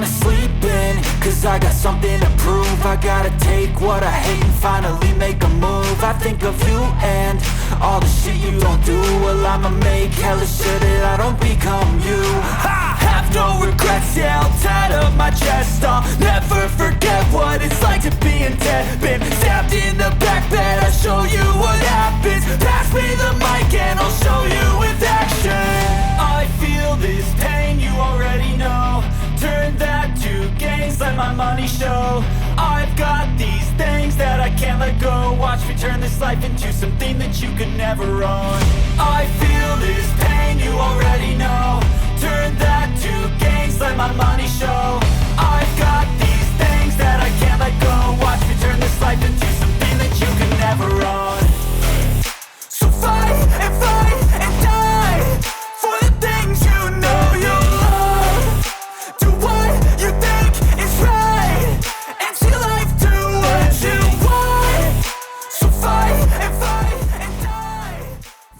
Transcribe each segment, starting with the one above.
wanna sleep in, cause I got something to prove. I gotta take what I hate and finally make a move. I think of you and all the shit you don't do. Well, I'ma make hella sure that I don't become you. I have no regrets, yeah, I'll tie up my chest. I'll never forget what it's like to be in debt. Been stabbed in the back bed, I'll show you what happens. Pass me the mic and I'll show you with action. I feel this pain, you already know. Turn that to gains, let my money show. I've got these things that I can't let go. Watch me turn this life into something that you could never own. I feel this pain, you already know. Turn that to gains, let my money show. I've got these things that I can't let go. Watch me turn this life into something that you could never own. So fight and die for the things you know you love. Do what you think is right and see life do what you want. So fight and die.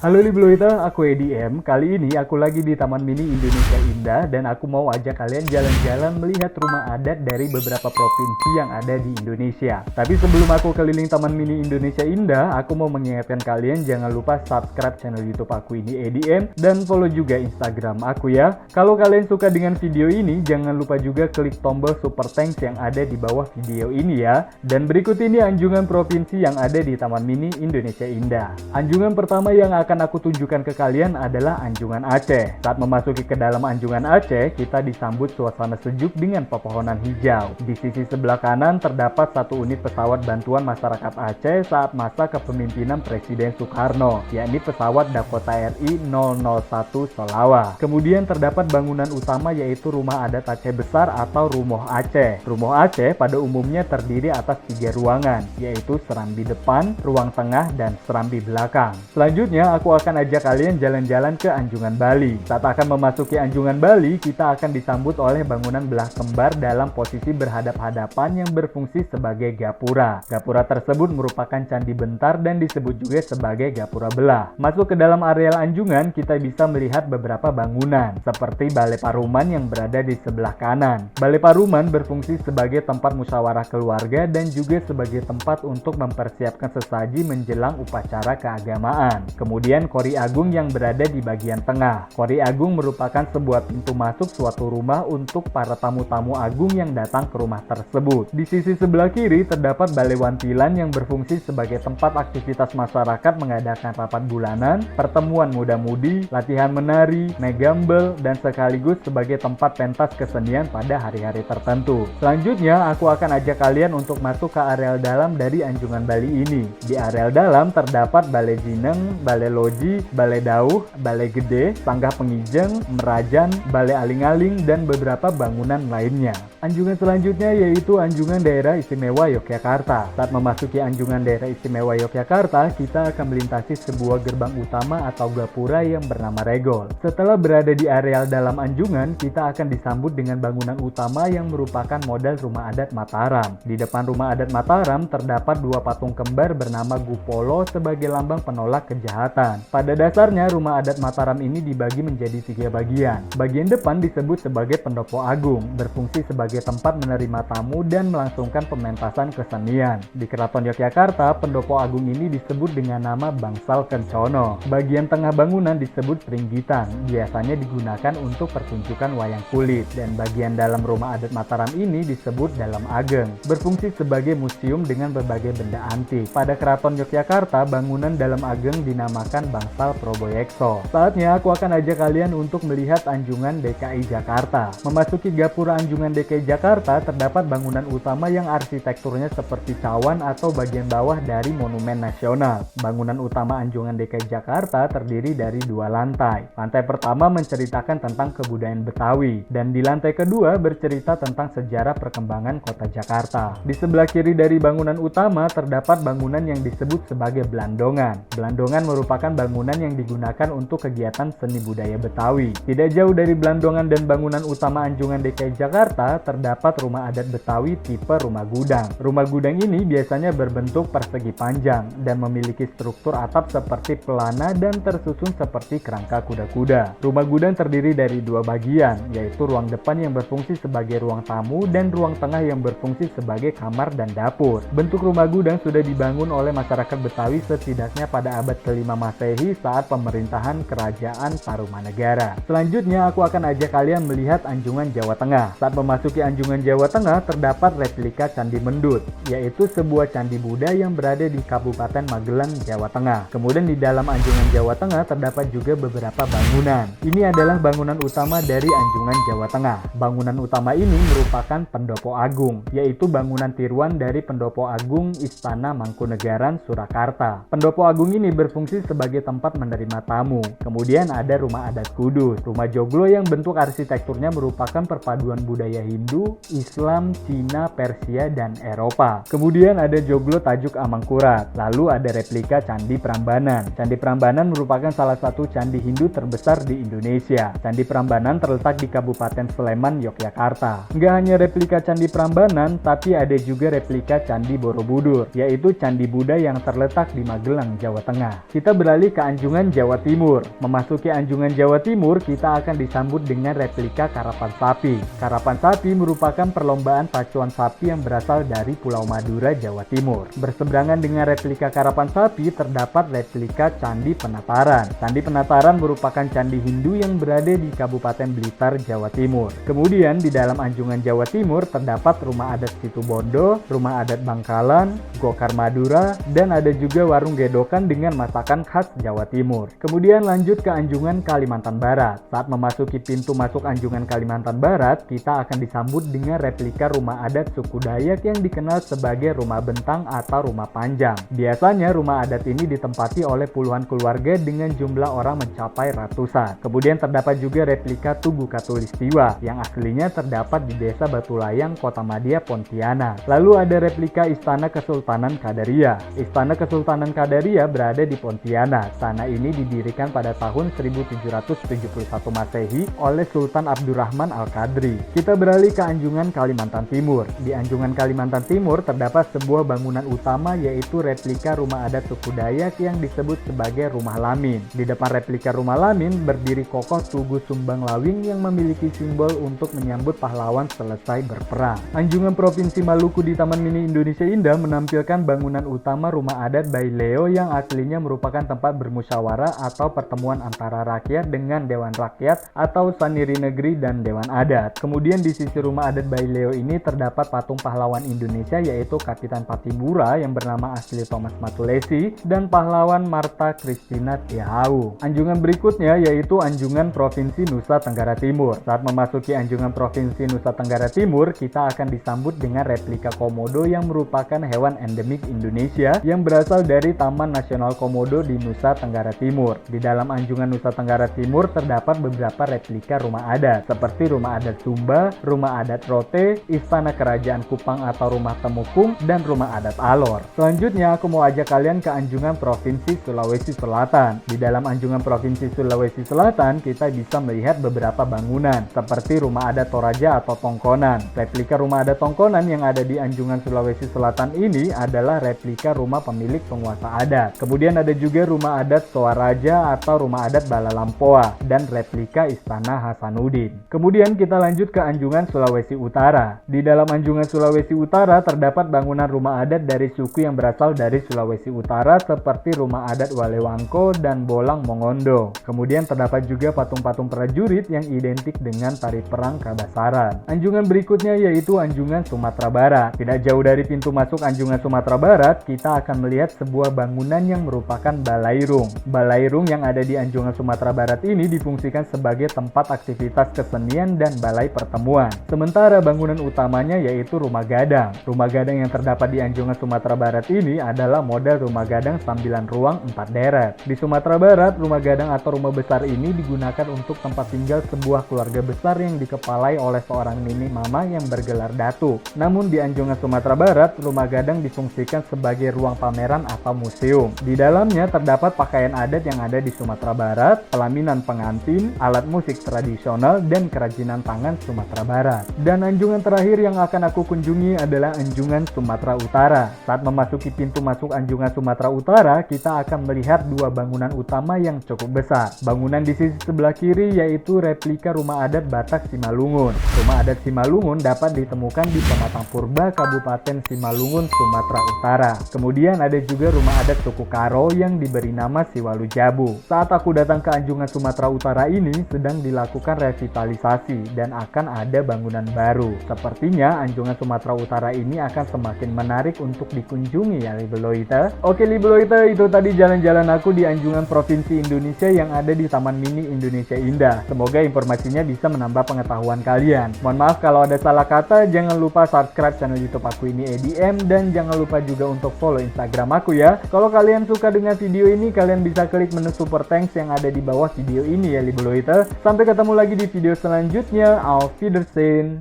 Halo Libloiter, aku EDM. Kali ini aku lagi di Taman Mini Indonesia Indah dan aku mau ajak kalian jalan-jalan melihat rumah adat dari beberapa provinsi yang ada di Indonesia. Tapi sebelum aku keliling Taman Mini Indonesia Indah, aku mau mengingatkan kalian jangan lupa subscribe channel YouTube aku ini EDM dan follow juga Instagram aku ya. Kalau kalian suka dengan video ini, jangan lupa juga klik tombol super thanks yang ada di bawah video ini ya. Dan berikut ini anjungan provinsi yang ada di Taman Mini Indonesia Indah. Anjungan pertama yang akan aku tunjukkan ke kalian adalah Anjungan Aceh. Saat memasuki ke dalam Anjungan Aceh, kita disambut suasana sejuk dengan pepohonan hijau. Di sisi sebelah kanan terdapat satu unit pesawat bantuan masyarakat Aceh saat masa kepemimpinan Presiden Soekarno, yakni pesawat Dakota RI 001 Solawa. Kemudian terdapat bangunan utama yaitu Rumah Adat Aceh Besar atau Rumoh Aceh. Rumoh Aceh pada umumnya terdiri atas 3 ruangan, yaitu serambi depan, ruang tengah, dan serambi belakang. Selanjutnya, aku akan ajak kalian jalan-jalan ke Anjungan Bali. Saat akan memasuki Anjungan Bali, kita akan disambut oleh bangunan belah kembar dalam posisi berhadap-hadapan yang berfungsi sebagai gapura. Gapura tersebut merupakan candi bentar dan disebut juga sebagai gapura belah. Masuk ke dalam areal Anjungan, kita bisa melihat beberapa bangunan, seperti Balai Paruman yang berada di sebelah kanan. Balai Paruman berfungsi sebagai tempat musyawarah keluarga dan juga sebagai tempat untuk mempersiapkan sesaji menjelang upacara keagamaan. Kemudian Kori Agung yang berada di bagian tengah. Kori Agung merupakan sebuah pintu masuk suatu rumah untuk para tamu-tamu agung yang datang ke rumah tersebut. Di sisi sebelah kiri terdapat Balai Wantilan yang berfungsi sebagai tempat aktivitas masyarakat mengadakan rapat bulanan, pertemuan muda-mudi, latihan menari, naik gambel, dan sekaligus sebagai tempat pentas kesenian pada hari-hari tertentu. Selanjutnya, aku akan ajak kalian untuk masuk ke areal dalam dari Anjungan Bali ini. Di areal dalam terdapat Balai Jineng, Balai Loji, Balai Dauh, Balai Gede, Sanggah Pengijeng, Merajan, Balai Aling-Aling, dan beberapa bangunan lainnya. Anjungan selanjutnya yaitu Anjungan Daerah Istimewa Yogyakarta. Saat memasuki Anjungan Daerah Istimewa Yogyakarta, kita akan melintasi sebuah gerbang utama atau gapura yang bernama Regol. Setelah berada di areal dalam Anjungan, kita akan disambut dengan bangunan utama yang merupakan model rumah adat Mataram. Di depan rumah adat Mataram terdapat 2 patung kembar bernama Gupolo sebagai lambang penolak kejahatan. Pada dasarnya, rumah adat Mataram ini dibagi menjadi 3 bagian. Bagian depan disebut sebagai Pendopo Agung, berfungsi sebagai tempat menerima tamu dan melangsungkan pementasan kesenian. Di Keraton Yogyakarta, Pendopo Agung ini disebut dengan nama Bangsal Kencono. Bagian tengah bangunan disebut Pringgitan, biasanya digunakan untuk pertunjukan wayang kulit. Dan bagian dalam rumah adat Mataram ini disebut Dalam Ageng, berfungsi sebagai museum dengan berbagai benda antik. Pada Keraton Yogyakarta, bangunan Dalam Ageng dinamakan Bangsal Proboyekso. Saatnya aku akan ajak kalian untuk melihat Anjungan DKI Jakarta. Memasuki gapura Anjungan DKI Jakarta terdapat bangunan utama yang arsitekturnya seperti cawan atau bagian bawah dari Monumen Nasional. Bangunan utama Anjungan DKI Jakarta terdiri dari 2 lantai. Lantai pertama menceritakan tentang kebudayaan Betawi dan di lantai kedua bercerita tentang sejarah perkembangan kota Jakarta. Di sebelah kiri dari bangunan utama terdapat bangunan yang disebut sebagai Belandongan. Belandongan merupakan merupakan bangunan yang digunakan untuk kegiatan seni budaya Betawi. Tidak jauh dari Blandongan dan bangunan utama Anjungan DKI Jakarta, terdapat rumah adat Betawi tipe rumah gudang. Rumah gudang ini biasanya berbentuk persegi panjang dan memiliki struktur atap seperti pelana dan tersusun seperti kerangka kuda-kuda. Rumah gudang terdiri dari dua bagian, yaitu ruang depan yang berfungsi sebagai ruang tamu dan ruang tengah yang berfungsi sebagai kamar dan dapur. Bentuk rumah gudang sudah dibangun oleh masyarakat Betawi setidaknya pada abad ke-5 Masehi saat pemerintahan Kerajaan Tarumanegara. Selanjutnya aku akan ajak kalian melihat Anjungan Jawa Tengah. Saat memasuki Anjungan Jawa Tengah terdapat replika Candi Mendut, yaitu sebuah candi Buddha yang berada di Kabupaten Magelang, Jawa Tengah. Kemudian di dalam Anjungan Jawa Tengah terdapat juga beberapa bangunan. Ini adalah bangunan utama dari Anjungan Jawa Tengah. Bangunan utama ini merupakan Pendopo Agung, yaitu bangunan tiruan dari Pendopo Agung Istana Mangkunegaran, Surakarta. Pendopo Agung ini berfungsi sebagai tempat menerima tamu. Kemudian ada Rumah Adat Kudus, rumah joglo yang bentuk arsitekturnya merupakan perpaduan budaya Hindu, Islam, Cina, Persia, dan Eropa. Kemudian ada joglo Tajuk Amangkurat. Lalu ada replika Candi Prambanan. Candi Prambanan merupakan salah satu candi Hindu terbesar di Indonesia. Candi Prambanan terletak di Kabupaten Sleman, Yogyakarta. Nggak hanya replika Candi Prambanan, tapi ada juga replika Candi Borobudur, yaitu Candi Buddha yang terletak di Magelang, Jawa Tengah. Kita beralih ke Anjungan Jawa Timur. Memasuki Anjungan Jawa Timur, kita akan disambut dengan replika Karapan Sapi. Karapan Sapi merupakan perlombaan pacuan sapi yang berasal dari Pulau Madura, Jawa Timur. Berseberangan dengan replika Karapan Sapi terdapat replika Candi Penataran. Candi Penataran merupakan candi Hindu yang berada di Kabupaten Blitar, Jawa Timur. Kemudian di dalam Anjungan Jawa Timur terdapat Rumah Adat Situbondo, Rumah Adat Bangkalan, Gokar Madura, dan ada juga warung gedokan dengan masakan khas Jawa Timur. Kemudian lanjut ke Anjungan Kalimantan Barat. Saat memasuki pintu masuk Anjungan Kalimantan Barat, kita akan disambut dengan replika rumah adat suku Dayak yang dikenal sebagai rumah bentang atau rumah panjang. Biasanya rumah adat ini ditempati oleh puluhan keluarga dengan jumlah orang mencapai ratusan. Kemudian terdapat juga replika Tugu Katulistiwa yang aslinya terdapat di Desa Batulayang, Kota Madia, Pontianak. Lalu ada replika Istana Kesultanan Kadaria. Istana Kesultanan Kadaria berada di Pontianak. Istana ini didirikan pada tahun 1771 Masehi oleh Sultan Abdurrahman Al-Qadri. Kita beralih ke Anjungan Kalimantan Timur. Di Anjungan Kalimantan Timur terdapat sebuah bangunan utama yaitu replika rumah adat suku Dayak yang disebut sebagai Rumah Lamin. Di depan replika Rumah Lamin berdiri kokoh Tugu Sumbang Lawing yang memiliki simbol untuk menyambut pahlawan selesai berperang. Anjungan Provinsi Maluku di Taman Mini Indonesia Indah menampilkan bangunan utama rumah adat Baileo yang aslinya merupakan tempat bermusyawarah atau pertemuan antara rakyat dengan Dewan Rakyat atau Saniri Negeri dan Dewan Adat. Kemudian di sisi rumah adat Baileo ini terdapat patung pahlawan Indonesia yaitu Kapitan Patibura yang bernama asli Thomas Matulesi dan pahlawan Marta Christina Tiahau. Anjungan berikutnya yaitu Anjungan Provinsi Nusa Tenggara Timur. Saat memasuki Anjungan Provinsi Nusa Tenggara Timur, kita akan disambut dengan replika komodo yang merupakan hewan endemik Indonesia yang berasal dari Taman Nasional Komodo di Nusa Tenggara Timur. Di dalam Anjungan Nusa Tenggara Timur terdapat beberapa replika rumah adat seperti Rumah Adat Sumba, Rumah Adat Rote, Istana Kerajaan Kupang atau Rumah Temukung, dan Rumah Adat Alor. Selanjutnya aku mau ajak kalian ke Anjungan Provinsi Sulawesi Selatan. Di dalam Anjungan Provinsi Sulawesi Selatan kita bisa melihat beberapa bangunan seperti Rumah Adat Toraja atau Tongkonan. Replika Rumah Adat Tongkonan yang ada di Anjungan Sulawesi Selatan ini adalah replika rumah pemilik penguasa adat. Kemudian ada juga Rumah Adat Toaraja atau Rumah Adat Balalampoa dan replika Istana Hasanuddin. Kemudian kita lanjut ke Anjungan Sulawesi Utara. Di dalam Anjungan Sulawesi Utara terdapat bangunan rumah adat dari suku yang berasal dari Sulawesi Utara seperti Rumah Adat Walewangko dan Bolang Mongondo. Kemudian terdapat juga patung-patung prajurit yang identik dengan tari perang Kabasaran. Anjungan berikutnya yaitu Anjungan Sumatera Barat. Tidak jauh dari pintu masuk Anjungan Sumatera Barat, kita akan melihat sebuah bangunan yang merupakan Balairung. Balairung yang ada di Anjungan Sumatera Barat ini difungsikan sebagai tempat aktivitas kesenian dan balai pertemuan. Sementara bangunan utamanya yaitu Rumah Gadang. Rumah Gadang yang terdapat di Anjungan Sumatera Barat ini adalah model rumah gadang 9 ruang 4 deret. Di Sumatera Barat, rumah gadang atau rumah besar ini digunakan untuk tempat tinggal sebuah keluarga besar yang dikepalai oleh seorang nini mama yang bergelar datuk. Namun di Anjungan Sumatera Barat, rumah gadang difungsikan sebagai ruang pameran atau museum. Di dalamnya terdapat terdapat pakaian adat yang ada di Sumatera Barat, pelaminan pengantin, alat musik tradisional, dan kerajinan tangan Sumatera Barat. Dan anjungan terakhir yang akan aku kunjungi adalah Anjungan Sumatera Utara. Saat memasuki pintu masuk Anjungan Sumatera Utara, kita akan melihat dua bangunan utama yang cukup besar. Bangunan di sisi sebelah kiri yaitu replika rumah adat Batak Simalungun. Rumah adat Simalungun dapat ditemukan di Pematang Purba, Kabupaten Simalungun, Sumatera Utara. Kemudian ada juga rumah adat suku Karo yang diberi nama Siwalu Jabu. Saat aku datang ke Anjungan Sumatera Utara ini sedang dilakukan revitalisasi dan akan ada bangunan baru. Sepertinya Anjungan Sumatera Utara ini akan semakin menarik untuk dikunjungi ya Libeloita. Oke Libeloita, itu tadi jalan-jalan aku di Anjungan Provinsi Indonesia yang ada di Taman Mini Indonesia Indah. Semoga informasinya bisa menambah pengetahuan kalian. Mohon maaf kalau ada salah kata, jangan lupa subscribe channel YouTube aku ini EDM dan jangan lupa juga untuk follow Instagram aku ya. Kalau kalian suka dengan video ini, kalian bisa klik menu super thanks yang ada di bawah video ini ya Libeloita. Sampai ketemu lagi di video selanjutnya. Auf Wiedersehen.